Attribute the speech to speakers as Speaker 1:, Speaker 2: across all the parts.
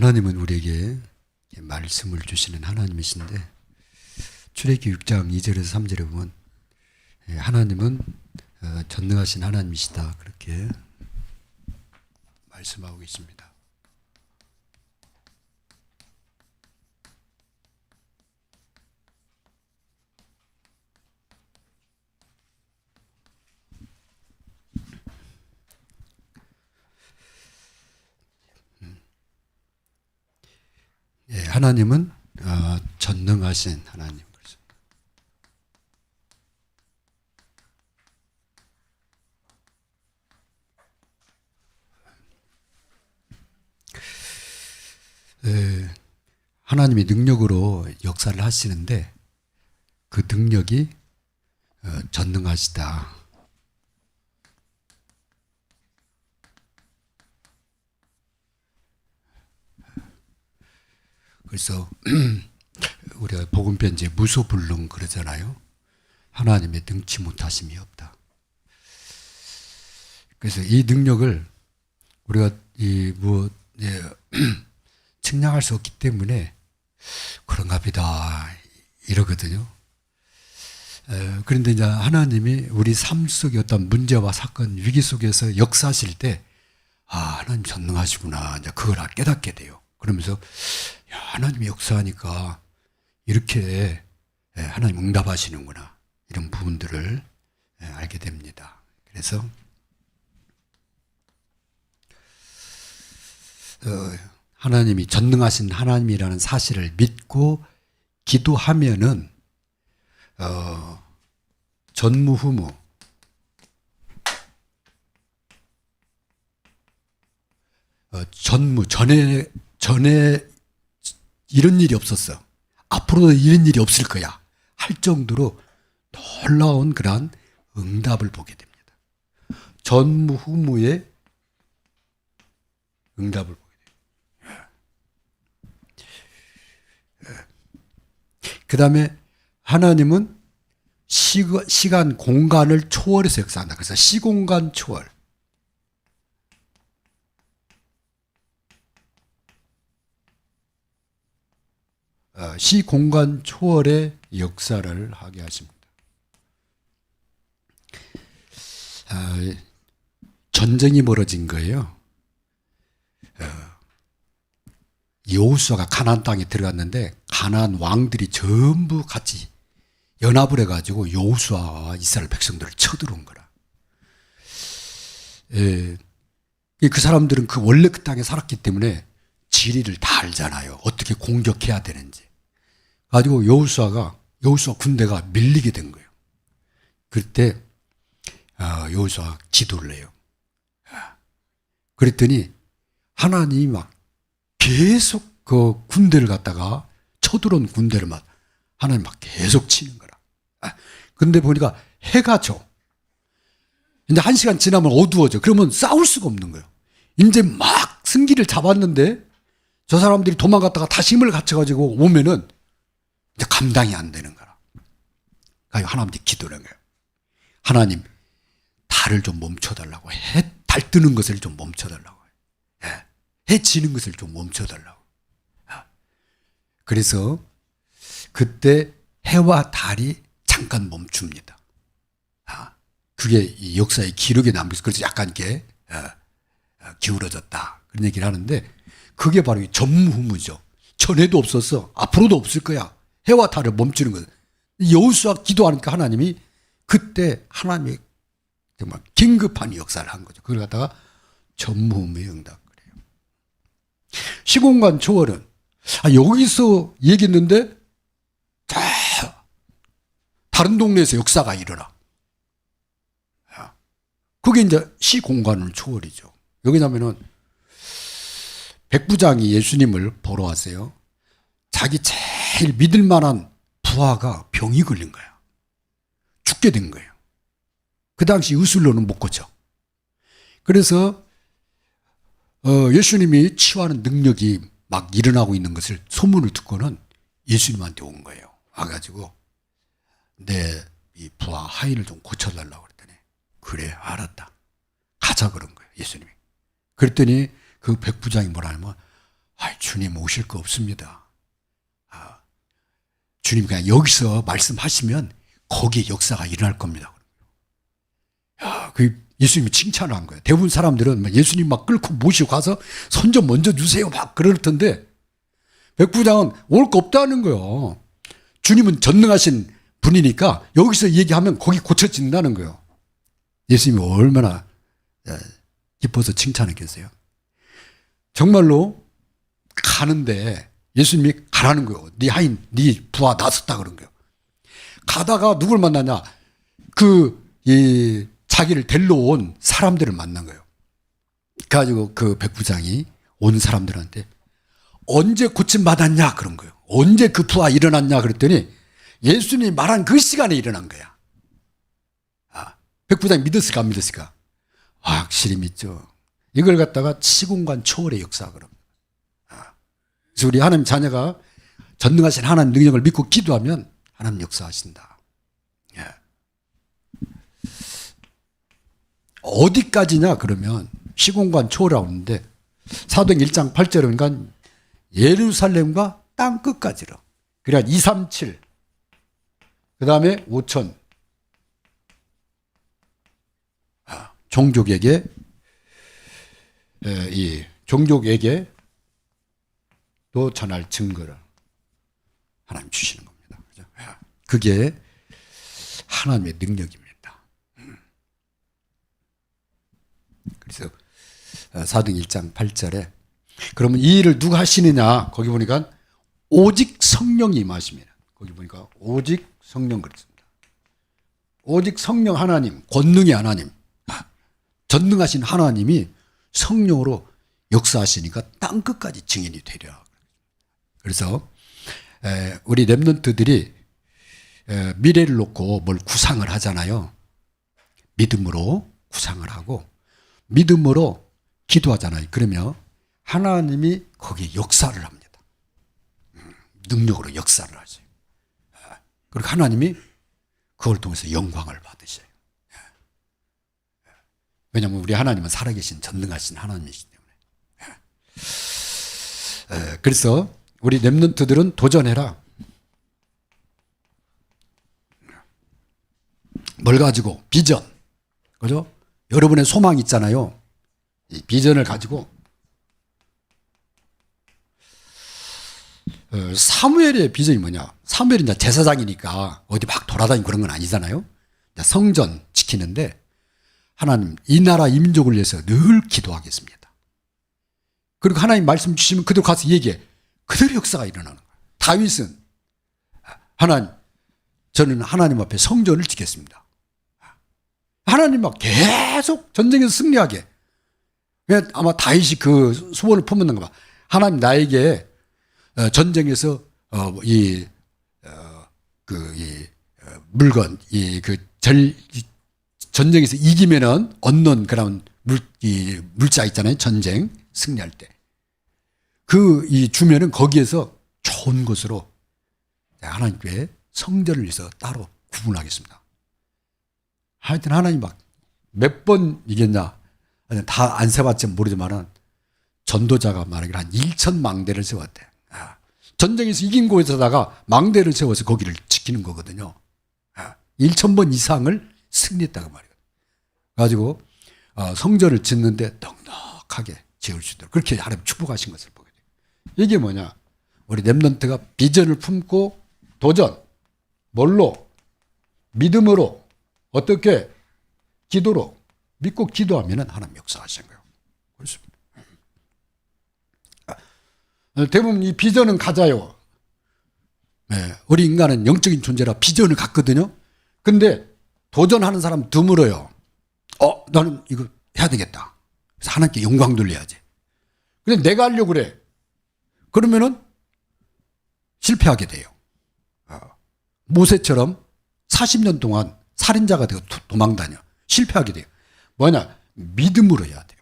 Speaker 1: 하나님은 우리에게 말씀을 주시는 하나님이신데 출애굽기 6장 2절에서 3절에 보면 하나님은 전능하신 하나님이시다 그렇게 말씀하고 있습니다. 하나님은 전능하신 하나님. 하나님이 능력으로 역사를 하시는데 그 능력이 전능하시다. 그래서 우리가 복음편지에 무소불능 그러잖아요. 하나님의 능치 못하심이 없다. 그래서 이 능력을 우리가 측량할 수 없기 때문에 그런가 보다 이러거든요. 그런데 이제 하나님이 우리 삶 속의 어떤 문제와 사건, 위기 속에서 역사하실 때, 하나님 전능하시구나. 이제 그걸 깨닫게 돼요. 그러면서, 하나님이 역사하니까 이렇게 하나님 응답하시는구나. 이런 부분들을 알게 됩니다. 그래서, 하나님이 전능하신 하나님이라는 사실을 믿고 기도하면은 전무후무 전에 이런 일이 없었어. 앞으로도 이런 일이 없을 거야. 할 정도로 놀라운 그러한 응답을 보게 됩니다. 전무후무의 응답을 보게 됩니다. 그 다음에 하나님은 시간, 공간을 초월해서 역사한다. 그래서 시공간 초월. 시공간 초월의 역사를 하게 하십니다. 전쟁이 벌어진 거예요. 여호수아가 가나안 땅에 들어갔는데 가나안 왕들이 전부 같이 연합을 해가지고 여호수아와 이스라엘 백성들을 쳐들어온 거라. 그 사람들은 원래 그 땅에 살았기 때문에 지리를 다 알잖아요. 어떻게 공격해야 되는지. 가지고 여호수아 군대가 밀리게 된 거예요. 그때 여호수아 기도를 해요. 그랬더니 하나님이 막 계속 그 군대를 갖다가 쳐들어온 군대를 막 하나님 막 계속 치는 거라. 근데 보니까 해가 져. 이제 1시간 지나면 어두워져. 그러면 싸울 수가 없는 거예요. 이제 막 승기를 잡았는데 저 사람들이 도망갔다가 다시 힘을 갖춰가지고 오면은 이제 감당이 안 되는 거라. 그러니까 하나님께 기도를 한 거예요. 하나님, 달을 좀 멈춰달라고. 달 뜨는 것을 좀 멈춰달라고. 해 지는 것을 좀 멈춰달라고. 그래서 그때 해와 달이 잠깐 멈춥니다. 그게 이 역사의 기록에 남겨서 그래서 약간 이렇게 기울어졌다. 그런 얘기를 하는데 그게 바로 이 전무후무죠. 전에도 없었어. 앞으로도 없을 거야. 해와 달을 멈추는 것. 여호수아 기도하니까 하나님이 그때 하나님이 정말 긴급한 역사를 한 거죠. 그걸 갖다가 전무후무의 응답 그래요. 시공간 초월은 여기서 얘기했는데 다른 동네에서 역사가 일어나. 그게 이제 시공간을 초월이죠. 여기냐면은 백부장이 예수님을 보러 왔어요. 자기 제일 믿을 만한 부하가 병이 걸린 거야. 죽게 된 거예요. 그 당시 의술로는 못 고쳐. 그래서 예수님이 치유하는 능력이 막 일어나고 있는 것을 소문을 듣고는 예수님한테 온 거예요. 와가지고 내 이 부하 하인을 좀 고쳐달라고 그랬더니 그래 알았다. 가자 그런 거예요. 예수님이. 그랬더니 그 백부장이 뭐라 하면 주님 오실 거 없습니다. 주님 그냥 여기서 말씀하시면 거기에 역사가 일어날 겁니다. 그 예수님이 칭찬을 한 거예요. 대부분 사람들은 예수님 막 끌고 모시고 가서 손 좀 먼저 주세요 막 그럴 텐데 백부장은 올 거 없다는 거예요. 주님은 전능하신 분이니까 여기서 얘기하면 거기 고쳐진다는 거예요. 예수님이 얼마나 기뻐서 칭찬했겠어요. 정말로 가는데 예수님이 가라는 거예요. 네 하인, 네 부하 나섰다 그런 거예요. 가다가 누굴 만나냐? 자기를 데리러 온 사람들을 만난 거예요. 그래가지고 그 백부장이 온 사람들한테 언제 고침 받았냐 그런 거예요. 언제 그 부하 일어났냐 그랬더니 예수님이 말한 그 시간에 일어난 거야. 백부장이 믿었을까 안 믿었을까? 확실히 믿죠. 이걸 갖다가 시공간 초월의 역사 그럼. 그래서 우리 하나님 자녀가 전능하신 하나님 능력을 믿고 기도하면 하나님 역사하신다. 어디까지냐 그러면 시공간 초월이라고 하는데 사도행 1장 8절에 보니까 예루살렘과 땅 끝까지로. 그래야 237. 그 다음에 5천. 종족에게 또 전할 증거를 하나님 주시는 겁니다. 그게 하나님의 능력입니다. 그래서 사도행 1장 8절에 그러면 이 일을 누가 하시느냐 거기 보니까 오직 성령이 임하십니다. 거기 보니까 오직 성령 그랬습니다. 오직 성령 하나님, 권능의 하나님, 전능하신 하나님이 성령으로 역사하시니까 땅끝까지 증인이 되려. 그래서 우리 렘넌트들이 미래를 놓고 뭘 구상을 하잖아요. 믿음으로 구상을 하고 믿음으로 기도하잖아요. 그러면 하나님이 거기에 역사를 합니다. 능력으로 역사를 하세요. 그리고 하나님이 그걸 통해서 영광을 받으셔요. 왜냐하면 우리 하나님은 살아계신 전능하신 하나님이시기 때문에. 그래서 우리 렘넌트들은 도전해라. 뭘 가지고? 비전. 그죠? 여러분의 소망이 있잖아요. 이 비전을 가지고 사무엘의 비전이 뭐냐? 사무엘이 이제 제사장이니까 어디 막 돌아다니고 그런 건 아니잖아요. 성전 지키는데 하나님 이 나라 임족을 위해서 늘 기도하겠습니다. 그리고 하나님 말씀 주시면 그대로 가서 얘기해. 그대로 역사가 일어나는 거예요. 다윗은 하나님 저는 하나님 앞에 성전을 지켰습니다. 하나님 막 계속 전쟁에서 승리하게. 아마 다윗이 그 소원을 품었는가 봐. 하나님 나에게 전쟁에서 물건 전쟁에서 이기면은 얻는 그런 물자 있잖아요. 전쟁 승리할 때. 주면은 거기에서 좋은 것으로 하나님께 성전을 위해서 따로 구분하겠습니다. 하여튼 하나님 막 몇 번 이겼냐. 다 안 세봤지 모르지만은 전도자가 말하기를 한 1,000망대를 세웠대. 전쟁에서 이긴 곳에다가 망대를 세워서 거기를 지키는 거거든요. 1,000번 이상을 승리했다고 말이에요. 가지고 성전을 짓는데 넉넉하게 지을 수 있도록 그렇게 하나님 축복하신 것을 보게 돼요. 이게 뭐냐? 우리 렘넌트가 비전을 품고 도전, 뭘로? 믿음으로, 어떻게? 기도로 믿고 기도하면 하나님 역사하시는 거예요. 그렇습니다. 대부분 이 비전은 가자요. 우리 인간은 영적인 존재라 비전을 갖거든요. 근데 도전하는 사람 드물어요. 나는 이거 해야 되겠다. 그래서 하나님께 영광 돌려야지. 근데 내가 하려고 그래. 그러면은 실패하게 돼요. 모세처럼 40년 동안 살인자가 되고 도망다녀. 실패하게 돼요. 뭐냐? 믿음으로 해야 돼요.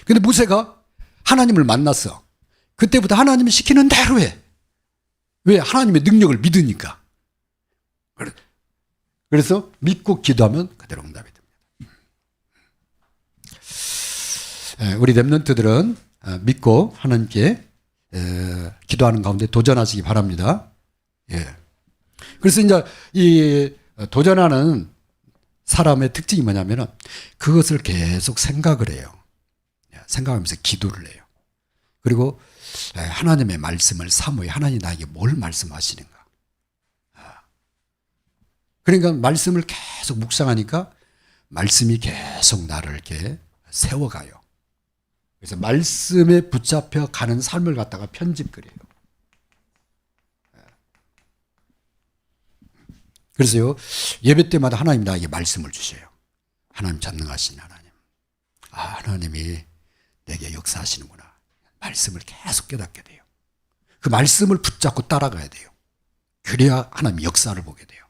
Speaker 1: 근데 모세가 하나님을 만났어. 그때부터 하나님이 시키는 대로 해. 왜? 하나님의 능력을 믿으니까. 그래서 믿고 기도하면 그대로 응답이 됩니다. 우리 렘넌트들은 믿고 하나님께 기도하는 가운데 도전하시기 바랍니다. 예. 그래서 이제 이 도전하는 사람의 특징이 뭐냐면은 그것을 계속 생각을 해요. 생각하면서 기도를 해요. 그리고 하나님의 말씀을 사모해. 하나님 나에게 뭘 말씀하시는가. 그러니까 말씀을 계속 묵상하니까 말씀이 계속 나를 이렇게 세워가요. 그래서 말씀에 붙잡혀 가는 삶을 갖다가 편집그려요. 그래서요, 예배 때마다 하나님 나에게 말씀을 주셔요. 하나님 전능하신 하나님. 하나님이 내게 역사하시는구나. 말씀을 계속 깨닫게 돼요. 그 말씀을 붙잡고 따라가야 돼요. 그래야 하나님 역사를 보게 돼요.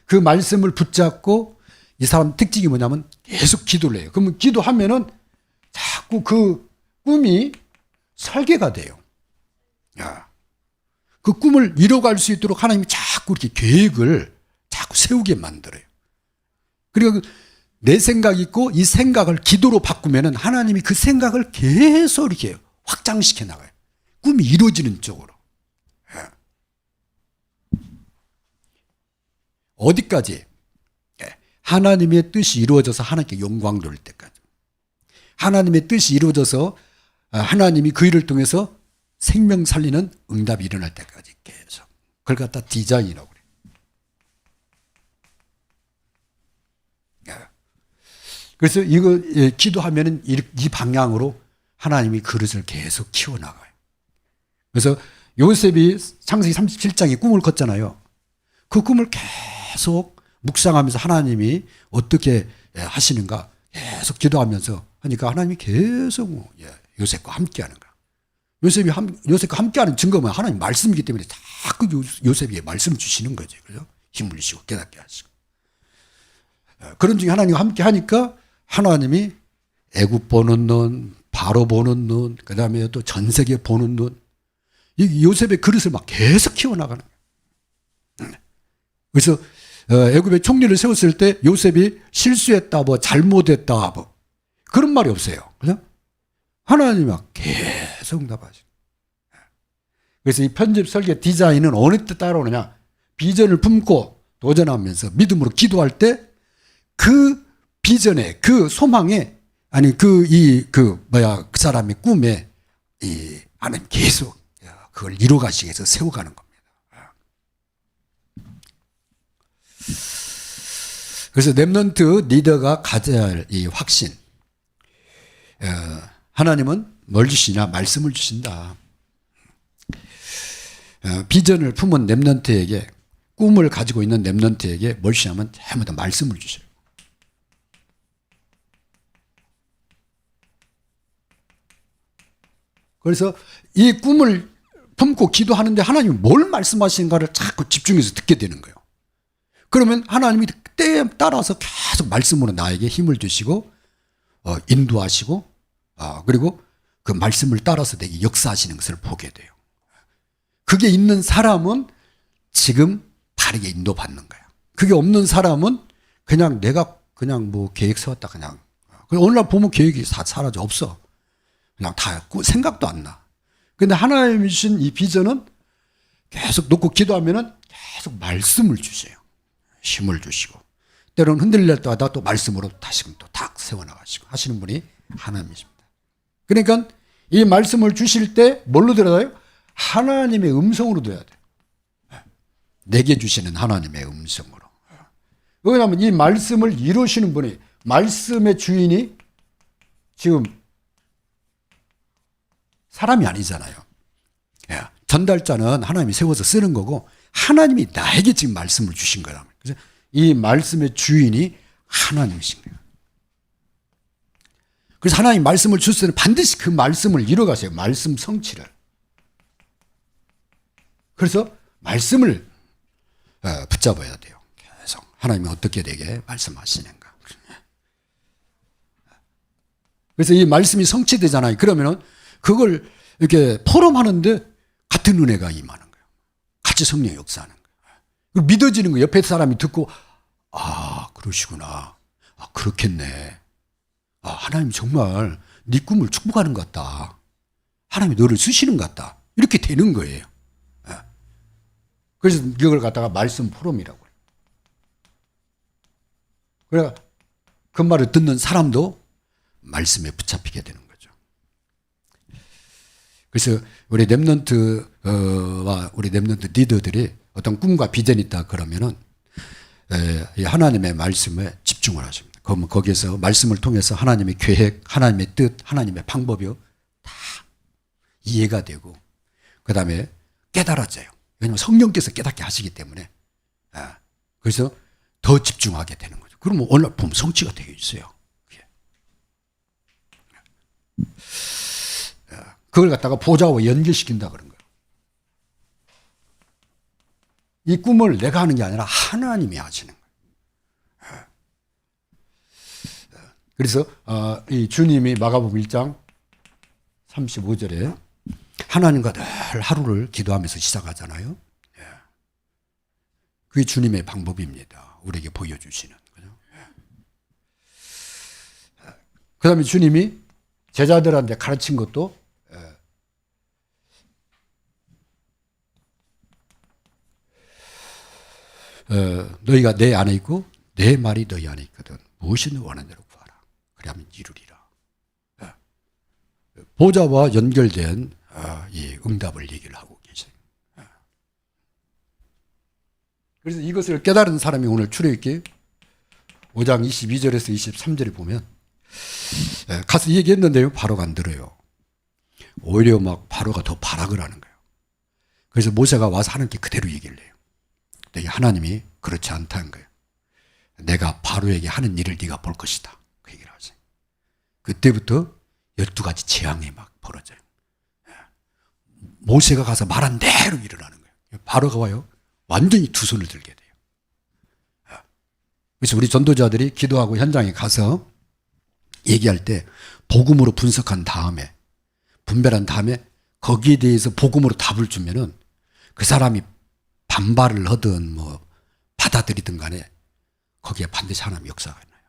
Speaker 1: 그 말씀을 붙잡고 이 사람 특징이 뭐냐면 계속 기도를 해요. 그러면 기도하면은 자꾸 그 꿈이 설계가 돼요. 그 꿈을 이뤄갈 수 있도록 하나님이 자꾸 이렇게 계획을 자꾸 세우게 만들어요. 그리고 내 생각이 있고 이 생각을 기도로 바꾸면은 하나님이 그 생각을 계속 이렇게 확장시켜 나가요. 꿈이 이루어지는 쪽으로. 어디까지? 하나님의 뜻이 이루어져서 하나님께 영광 돌릴 때까지. 하나님의 뜻이 이루어져서 하나님이 그 일을 통해서 생명 살리는 응답이 일어날 때까지 계속. 그걸 갖다 디자인이라고 그래요. 그래서 이거 기도하면은 이 방향으로 하나님이 그릇을 계속 키워나가요. 그래서 요셉이 창세기 37장에 꿈을 꿨잖아요. 그 꿈을 계속 묵상하면서 하나님이 어떻게 하시는가 계속 기도하면서 하니까 하나님이 계속 요셉과 함께하는 거야. 요셉과 함께하는 증거는 하나님 말씀이기 때문에 자꾸 요셉에게 말씀을 주시는 거죠. 그죠? 힘을 주시고 깨닫게 하시고. 그런 중에 하나님과 함께 하니까 하나님이 애굽 보는 눈, 바로 보는 눈, 그 다음에 또 전 세계 보는 눈, 이 요셉의 그릇을 막 계속 키워나가는 거예요. 그래서 애굽의 총리를 세웠을 때 요셉이 실수했다, 뭐 잘못했다, 뭐 그런 말이 없어요. 그죠? 하나님이 막 계속 응답하시고. 그래서 이 편집 설계 디자인은 어느 때 따라오느냐? 비전을 품고 도전하면서 믿음으로 기도할 때 그 비전에, 그 소망에, 아니 그 사람의 꿈에 하나님 계속 그걸 이루어가시기 위해서 세워가는 겁니다. 그래서 렘넌트 리더가 가져야 할 이 확신. 하나님은 뭘 주시냐? 말씀을 주신다. 비전을 품은 렘넌트에게, 꿈을 가지고 있는 렘넌트에게 뭘 주냐면 전부 다 말씀을 주셔요. 그래서 이 꿈을 품고 기도하는데 하나님이 뭘 말씀하시는가를 자꾸 집중해서 듣게 되는 거예요. 그러면 하나님이 때에 따라서 계속 말씀으로 나에게 힘을 주시고 인도하시고 그리고 그 말씀을 따라서 내게 역사하시는 것을 보게 돼요. 그게 있는 사람은 지금 다르게 인도받는 거야. 그게 없는 사람은 그냥 내가 그냥 뭐 계획 세웠다 그냥 어느 날 보면 계획이 다 사라져 없어. 그냥 다 생각도 안 나. 근데 하나님이 주신 이 비전은 계속 놓고 기도하면은 계속 말씀을 주세요. 힘을 주시고 때로는 흔들릴 때마다 또 말씀으로 다시금 또 탁 세워나가시고 하시는 분이 하나님이십니다. 그러니까 이 말씀을 주실 때 뭘로 들어요? 하나님의 음성으로 들어야 돼요. 내게 주시는 하나님의 음성으로. 왜냐하면 이 말씀을 이루시는 분이, 말씀의 주인이 지금 사람이 아니잖아요. 전달자는 하나님이 세워서 쓰는 거고 하나님이 나에게 지금 말씀을 주신 거란 말이에요. 그래서 이 말씀의 주인이 하나님이신 거예요. 그래서 하나님 말씀을 주실 때는 반드시 그 말씀을 이뤄가세요. 말씀 성취를. 그래서 말씀을 붙잡아야 돼요. 계속 하나님이 어떻게 내게 말씀하시는가. 그래서 이 말씀이 성취되잖아요. 그러면은 그걸 이렇게 포럼하는데 같은 은혜가 임하는 거예요. 같이 성령의 역사하는 거예요. 믿어지는 거예요. 옆에 사람이 듣고 그러시구나. 그렇겠네. 하나님 정말 네 꿈을 축복하는 것 같다. 하나님이 너를 쓰시는 것 같다. 이렇게 되는 거예요. 그래서 이걸 갖다가 말씀 포럼이라고 해요. 그래 그 말을 듣는 사람도 말씀에 붙잡히게 되는 거죠. 그래서 우리 랩런트와 우리 랩런트 리더들이 어떤 꿈과 비전이 있다 그러면은 하나님의 말씀에 집중을 하십니다. 그러면 거기에서 말씀을 통해서 하나님의 계획, 하나님의 뜻, 하나님의 방법이요 다 이해가 되고 그 다음에 깨달아져요. 왜냐하면 성령께서 깨닫게 하시기 때문에 그래서 더 집중하게 되는 거죠. 그러면 오늘 보면 성취가 되어 있어요. 그걸 갖다가 보좌와 연결시킨다 그런 거예요. 이 꿈을 내가 하는 게 아니라 하나님이 하시는 거예요. 그래서 이 주님이 마가복음 1장 35절에 하나님과 늘 하루를 기도하면서 시작하잖아요. 그게 주님의 방법입니다. 우리에게 보여주시는. 그 다음에 주님이 제자들한테 가르친 것도 너희가 내 안에 있고 내 말이 너희 안에 있거든. 무엇이든 원하는 대로 구하라. 그리하면 이루리라. 보좌와 연결된 이 응답을 얘기를 하고 계세요. 그래서 이것을 깨달은 사람이 오늘 출애굽기 5장 22절에서 23절에 보면 가서 얘기했는데요. 바로가 안 들어요. 오히려 막 바로가 더 발악을 하는 거예요. 그래서 모세가 와서 하나님께 그대로 얘기를 해요. 근데 하나님이 그렇지 않다는 거예요. 내가 바로에게 하는 일을 네가 볼 것이다. 그 얘기를 하세요. 그때부터 12가지 재앙이 막 벌어져요. 모세가 가서 말한 대로 일어나는 거예요. 바로가 와요. 완전히 두 손을 들게 돼요. 그래서 우리 전도자들이 기도하고 현장에 가서 얘기할 때 복음으로 분석한 다음에 분별한 다음에 거기에 대해서 복음으로 답을 주면은 그 사람이 반발을 하든 뭐 받아들이든 간에 거기에 반드시 하나님 역사가 있나요.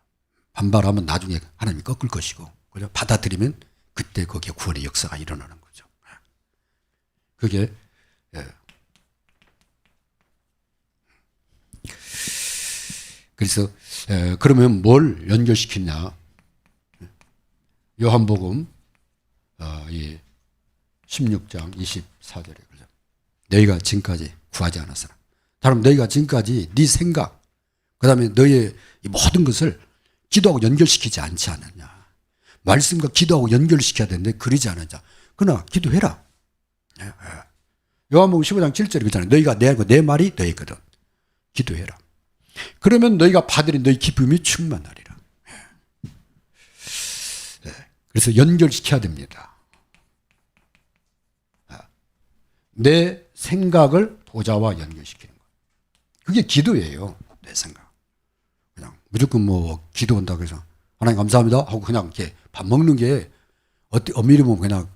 Speaker 1: 반발하면 나중에 하나님이 꺾을 것이고 그죠? 받아들이면 그때 거기에 구원의 역사가 일어나는 거죠. 그게 그래서 그러면 뭘 연결시키냐? 요한복음 16장 24절에 그죠? 너희가 지금까지 구하지 않았으나 다름 너희가 지금까지 네 생각 그 다음에 너희의 모든 것을 기도하고 연결시키지 않지 않았냐. 말씀과 기도하고 연결시켜야 되는데 그러지 않았냐. 그러나 기도해라. 요한복음 15장 7절에 그렇잖아요. 너희가 내 말이 너희거든. 기도해라. 그러면 너희가 받으리 너희 기쁨이 충만하리라. 그래서 연결시켜야 됩니다. 내 생각을 보좌와 연결시키는 거. 그게 기도예요. 내 생각. 그냥 무조건 뭐 기도한다고 해서 하나님 감사합니다 하고 그냥 이렇게 밥 먹는 게 엄밀히 보면 그냥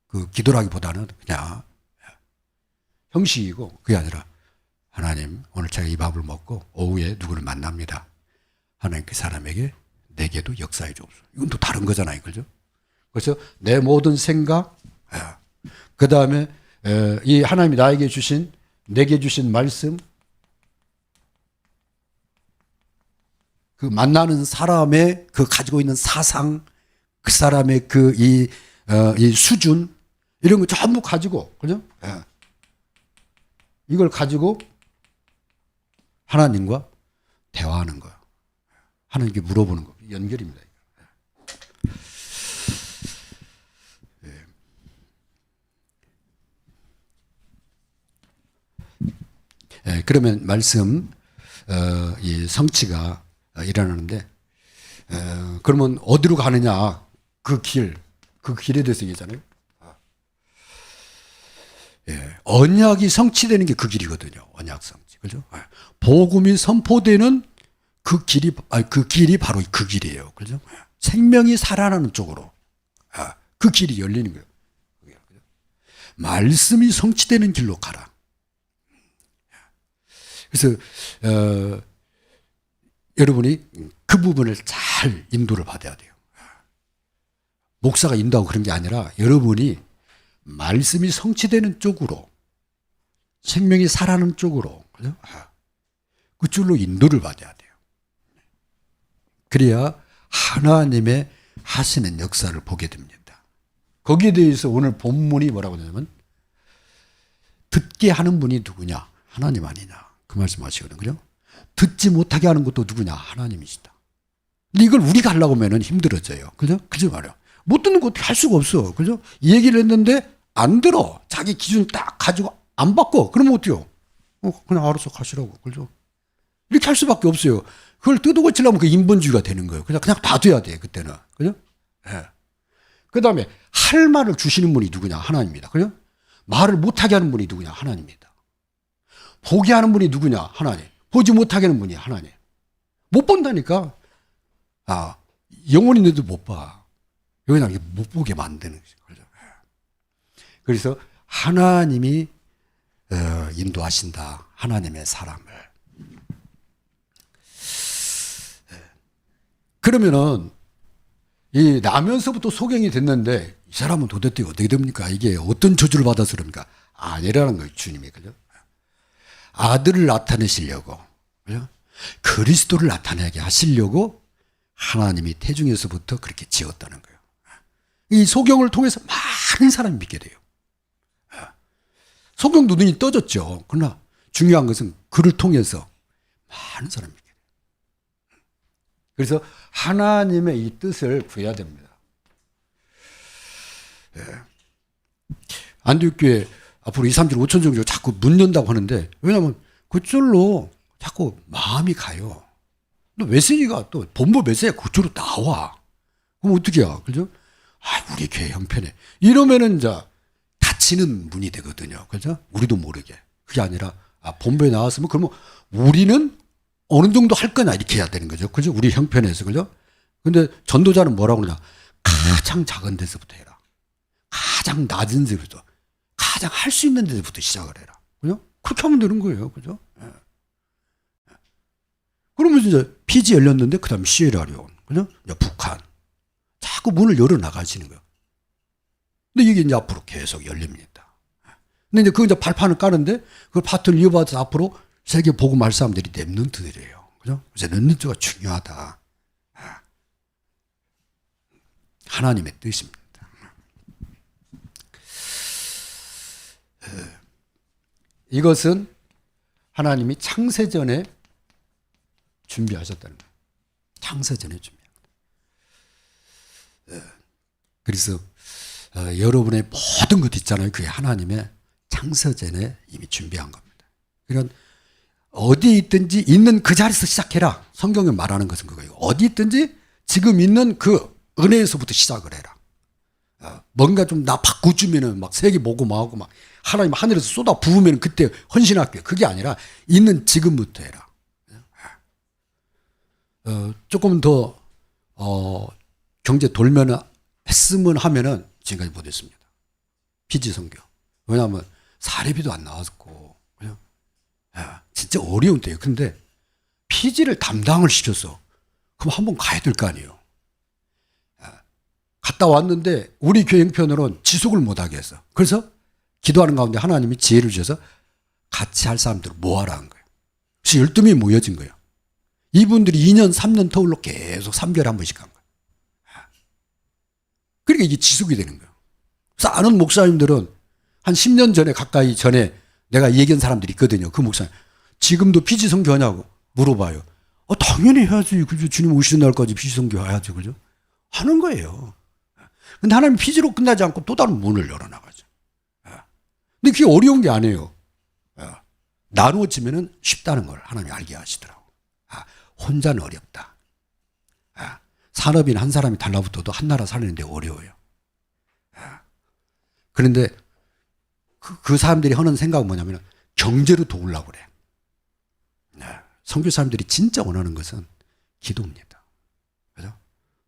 Speaker 1: 그 기도라기보다는 그냥 형식이고 그게 아니라 하나님 오늘 제가 이 밥을 먹고 오후에 누구를 만납니다. 하나님 그 사람에게 내게도 역사해 주옵소서. 이건 또 다른 거잖아요. 그죠? 그래서 내 모든 생각 그 다음에 이 하나님이 나에게 주신 내게 주신 말씀 그 만나는 사람의 그 가지고 있는 사상 그 사람의 그 이 수준 이런 거 전부 가지고 그죠? 이걸 가지고 하나님과 대화하는 거예요. 하나님께 물어보는 거 연결입니다. 그러면 말씀 이 성취가 일어나는데 그러면 어디로 가느냐 그 길에 대해서 얘기잖아요. 언약이 성취되는 게 그 길이거든요. 언약 성취, 그죠? 복음이 선포되는 그 길이 바로 그 길이에요, 그죠? 생명이 살아나는 쪽으로 그 길이 열리는 거예요. 말씀이 성취되는 길로 가라. 그래서 여러분이 그 부분을 잘 인도를 받아야 돼요. 목사가 인도하고 그런 게 아니라 여러분이 말씀이 성취되는 쪽으로, 생명이 살아나는 쪽으로, 그죠? 그쪽으로 인도를 받아야 돼요. 그래야 하나님의 하시는 역사를 보게 됩니다. 거기에 대해서 오늘 본문이 뭐라고 하냐면, 듣게 하는 분이 누구냐? 하나님 아니냐? 그 말씀 하시거든요. 그죠? 듣지 못하게 하는 것도 누구냐? 하나님이시다. 근데 이걸 우리가 하려고 하면 힘들어져요. 그죠? 그죠 말이야. 못 듣는 거 어떻게 할 수가 없어. 그죠? 이 얘기를 했는데 안 들어. 자기 기준 딱 가지고 안 바꿔. 그러면 어때요? 그냥 알아서 가시라고. 그죠? 이렇게 할 수밖에 없어요. 그걸 뜯어고치려면 그 인본주의가 되는 거예요. 그냥 놔둬야 돼, 그때는. 그죠? 예. 그 다음에 할 말을 주시는 분이 누구냐? 하나님입니다. 그죠? 말을 못하게 하는 분이 누구냐? 하나님입니다. 보게 하는 분이 누구냐? 하나님. 보지 못하게 하는 분이 하나님. 못 본다니까. 영혼이 있는데도 못 봐. 여기나 못 보게 만드는 거죠. 그래서 하나님이 인도하신다. 하나님의 사람을. 그러면은 이 나면서부터 소경이 됐는데 이 사람은 도대체 어떻게 됩니까? 이게 어떤 저주를 받아서 그럽니까? 아내라는 거예요, 주님이. 그죠? 아들을 나타내시려고, 그죠? 그리스도를 나타내게 하시려고 하나님이 태중에서부터 그렇게 지었다는 거예요. 이 소경을 통해서 많은 사람이 믿게 돼요. 소경도 눈이 떠졌죠. 그러나 중요한 것은 그를 통해서 많은 사람이 믿게 돼요. 그래서 하나님의 이 뜻을 구해야 됩니다. 안디옥교회 앞으로 2, 3주, 5천 정도 자꾸 문 연다고 하는데, 왜냐하면 그쪽으로 자꾸 마음이 가요. 또 메시지가 또 본부 메시지가 그쪽으로 나와. 그럼 어떻게 해요? 그죠? 우리 교회 형편에. 이러면은 이제 닫히는 문이 되거든요. 그죠? 우리도 모르게. 그게 아니라, 본부에 나왔으면 그러면 우리는 어느 정도 할 거냐 이렇게 해야 되는 거죠. 그죠? 우리 형편에서. 그죠? 근데 전도자는 뭐라고 그러냐? 가장 작은 데서부터 해라. 가장 낮은 데부터. 가장 할 수 있는 데부터 시작을 해라. 그죠? 그렇게 하면 되는 거예요. 그죠? 그러면 이제 피지 열렸는데, 그 다음에 시에라리온. 그죠? 이제 북한. 자꾸 문을 열어 나가시는 거예요. 근데 이게 이제 앞으로 계속 열립니다. 근데 이제 그 이제 발판을 까는데, 그걸 바톤을 이어받아서 앞으로 세계 복음할 사람들이 렘넌트들이에요. 그죠? 그래서 렘넌트가 중요하다. 하나님의 뜻입니다. 이것은 하나님이 창세전에 준비하셨다는 거예요. 창세전에 준비합니다. 그래서 여러분의 모든 것 있잖아요. 그게 하나님의 창세전에 이미 준비한 겁니다. 그러니까 어디에 있든지 있는 그 자리에서 시작해라. 성경에 말하는 것은 그거예요. 어디 있든지 지금 있는 그 은혜에서부터 시작을 해라. 뭔가 좀 나 바꿔주면은 막 세계 보고 막 하고 막 하나님 하늘에서 쏟아 부으면 그때 헌신할게요. 그게 아니라 있는 지금부터 해라. 조금 더 경제 돌면 했으면 하면은 지금까지 못했습니다. 피지 선교. 왜냐하면 사례비도 안 나왔고, 그냥 진짜 어려운 때예요. 근데 피지를 담당을 시켰어. 그럼 한번 가야 될 거 아니에요. 갔다 왔는데 우리 교회 형편으로는 지속을 못하게 했어. 그래서 기도하는 가운데 하나님이 지혜를 주셔서 같이 할 사람들을 모아라 한 거예요. 그래서 12명이 모여진 거예요. 이분들이 2년, 3년 터울로 계속 3개월에 한 번씩 간 거예요. 그러니까 이게 지속이 되는 거예요. 그래서 아는 목사님들은 한 10년 전에 가까이 전에 내가 얘기한 사람들이 있거든요. 그 목사님. 지금도 피지 선교하냐고 물어봐요. 당연히 해야지. 그죠? 주님 오시는 날까지 피지 선교 해야죠. 그죠? 하는 거예요. 근데 하나님 피지로 끝나지 않고 또 다른 문을 열어나가죠. 근데 그게 어려운 게 아니에요. 나누어지면 쉽다는 걸 하나님이 알게 하시더라고. 혼자는 어렵다. 산업인 한 사람이 달라붙어도 한 나라 살리는데 어려워요. 그런데 그 사람들이 하는 생각은 뭐냐면 경제로 도우려고 그래. 선교 사람들이 진짜 원하는 것은 기도입니다. 그죠?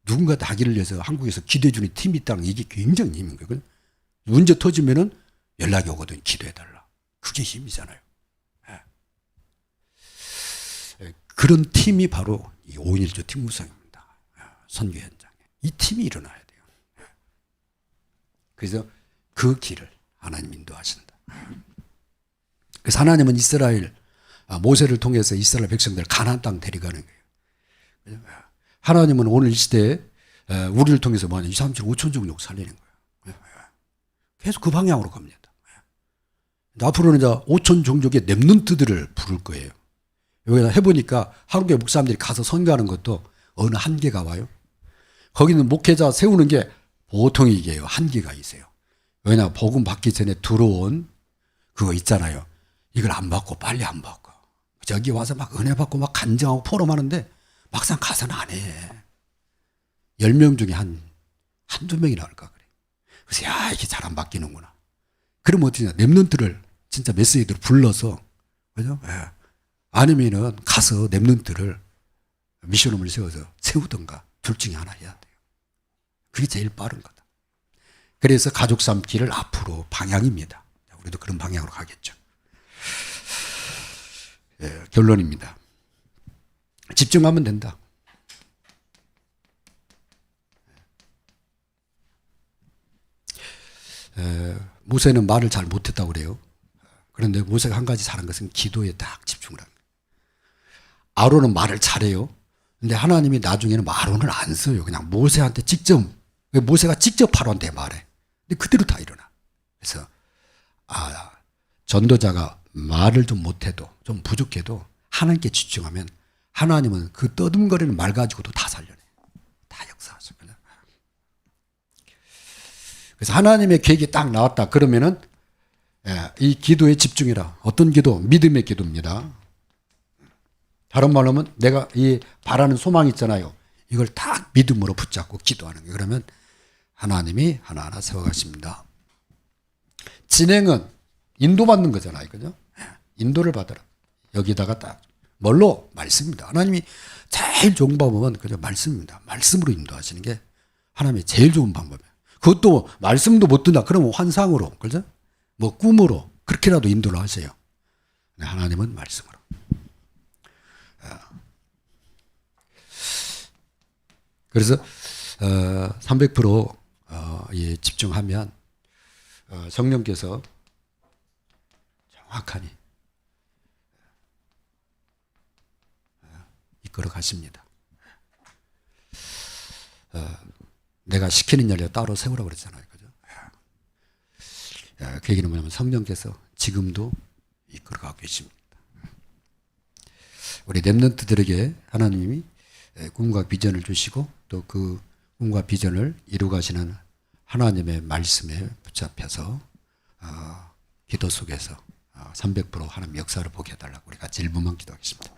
Speaker 1: 누군가 나기를 위해서 한국에서 기도해주는 팀이 있다는 게 이게 굉장히 힘인 거예요. 문제 터지면은 연락이 오거든. 기도해달라. 그게 힘이잖아요. 그런 팀이 바로 이 5.1조 팀 구성입니다. 선교 현장에. 이 팀이 일어나야 돼요. 그래서 그 길을 하나님 인도하신다. 그래서 하나님은 모세를 통해서 이스라엘 백성들을 가나안 땅 데려가는 거예요. 하나님은 오늘 이 시대에 우리를 통해서 2, 3, 7, 5천 종족 살리는 거예요. 계속 그 방향으로 갑니다. 앞으로는 이제 5천 종족의 렘넌트들을 부를 거예요. 여기다 해보니까 한국의 목사님들이 가서 선교하는 것도 어느 한계가 와요. 거기는 목회자 세우는 게 보통 이게요. 한계가 있어요. 왜냐, 복음 받기 전에 들어온 그거 있잖아요. 이걸 안 받고 빨리 안 받고 저기 와서 막 은혜 받고 막 간증하고 포럼하는데 막상 가서는 안 해. 10명 중에 한두 명이 나올까 그래. 그래서 야, 이게 잘 안 바뀌는구나. 그러면 어떠냐, 렘넌트를 진짜 메시지들을 불러서, 그죠? 예. 아니면은 가서 렘넌트를 미션홈을 세우던가 둘 중에 하나 해야 돼요. 그게 제일 빠른 거다. 그래서 가족 삼기를 앞으로 방향입니다. 우리도 그런 방향으로 가겠죠. 예, 결론입니다. 집중하면 된다. 모세는 말을 잘 못했다고 그래요. 그런데 모세가 한 가지 잘한 것은 기도에 딱 집중을 합니다. 아론은 말을 잘해요. 근데 하나님이 나중에는 아론을 안 써요. 그냥 모세한테 직접, 모세가 직접 바로한테 말해. 근데 그대로 다 일어나. 그래서 전도자가 말을 좀 못해도, 좀 부족해도 하나님께 집중하면 하나님은 그 떠듬거리는 말 가지고도 다 살려내. 다 역사하죠. 그래서 하나님의 계획이 딱 나왔다 그러면은 이 기도에 집중해라. 어떤 기도? 믿음의 기도입니다. 다른 말로 하면 내가 이 바라는 소망 있잖아요. 이걸 딱 믿음으로 붙잡고 기도하는 거예요. 그러면 하나님이 하나하나 세워가십니다. 진행은 인도받는 거잖아요. 그죠? 인도를 받아라. 여기다가 딱 뭘로? 말씀입니다. 하나님이 제일 좋은 방법은 그죠? 말씀입니다. 말씀으로 인도하시는 게 하나님의 제일 좋은 방법이에요. 그것도 말씀도 못 듣나? 그러면 환상으로, 그죠? 뭐 꿈으로 그렇게라도 인도를 하세요. 하나님은 말씀으로. 300% 집중하면 성령께서 정확하니 이끌어 가십니다. 내가 시키는 일 따로 세우라고 그랬잖아요. 그죠? 그 얘기는 뭐냐면 성령께서 지금도 이끌어가고 계십니다. 우리 렘넌트들에게 하나님이 꿈과 비전을 주시고 또 그 꿈과 비전을 이루가시는 하나님의 말씀에 붙잡혀서 기도 속에서 300% 하나님 역사를 보게 해달라고 우리 같이 1분만 기도하겠습니다.